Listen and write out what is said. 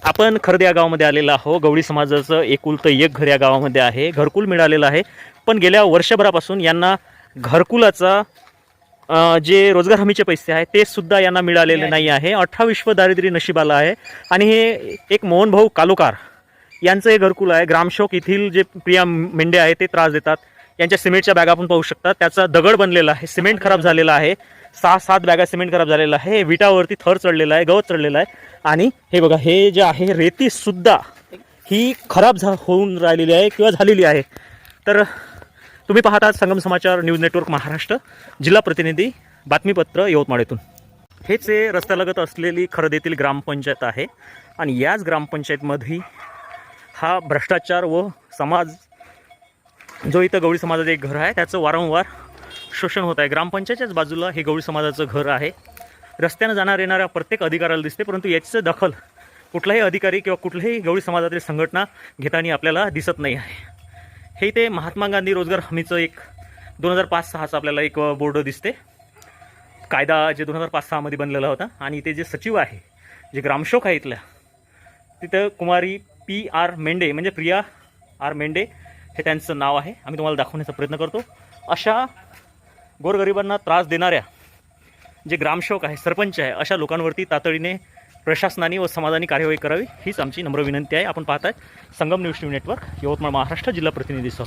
आपण खर्द या गावामध्ये आलेलो आहो. गवळी समाजाचं एकुलतं एक घर या गावामध्ये आहे. घरकुल मिळालेलं आहे, पण गेल्या वर्षभरापासून यांना घरकुलाचा जे रोजगार हमीचे पैसे आहेत ते सुद्धा यांना मिळालेले नाही आहे. 18 विश्व दारिद्र्य नशिबाला आहे. आणि हे एक मोहनभाऊ कालोकार यांचं हे घरकुल आहे. ग्रामशोक येथील जे प्रिया मेंढे आहे ते त्रास देतात. यांच्या सिमेंटच्या बॅगा आपण पाहू शकता. त्याचा दगड बनलेला आहे, सिमेंट खराब झालेला आहे. 6-7 बॅगा सिमेंट खराब झालेला आहे. विटावरती थर चढलेला आहे, गवत चढलेलं आहे. आणि हे बघा, हे जे आहे रेती सुद्धा ही खराब होऊन राहिलेली आहे किंवा झालेली आहे. तर तुम्ही पाहता संगम समाचार न्यूज नेटवर्क महाराष्ट्र. जिल्हा प्रतिनिधी बातमीपत्र यवतमाळ येथून. हेच हे रस्त्यालगत असलेली खर्द येथील ग्रामपंचायत आहे. आणि याच ग्रामपंचायतमध्ये हा भ्रष्टाचार व समाज जो इथं गवळी समाजाचं एक घर आहे त्याचं वारंवार शोषण होत आहे. ग्रामपंचायतच्याच बाजूला हे गवळी समाजाचं घर आहे. रस्त्यानं जाणार येणाऱ्या प्रत्येक अधिकाऱ्याला दिसते, परंतु याचं दखल कुठलाही अधिकारी किंवा कुठल्याही गवळी समाजातील संघटना घेताना आपल्याला दिसत नाही आहे. हे इथे महात्मा गांधी रोजगार हमीचं एक 2005-06चा आपल्याला एक बोर्ड दिसते. कायदा जे 2005-06 मध्ये बनलेला होता. आणि इथे जे सचिव आहे, जे ग्रामशोक आहे इथल्या, तिथं कुमारी PR मेंढे म्हणजे प्रिया R मेंढे हे त्यांचं नाव आहे. आम्ही तुम्हाला दाखवण्याचा प्रयत्न करतो. अशा गोरगरिबांना त्रास देणाऱ्या जे ग्रामसेवक आहे, सरपंच आहे, अशा लोकांवरती तातडीने प्रशासनाने व समाजाने कार्यवाही करावी हीच आमची नम्र विनंती आहे. आपण पाहताय संगम न्यूज नेटवर्क यवतमाळ महाराष्ट्र जिल्हा प्रतिनिधीसह.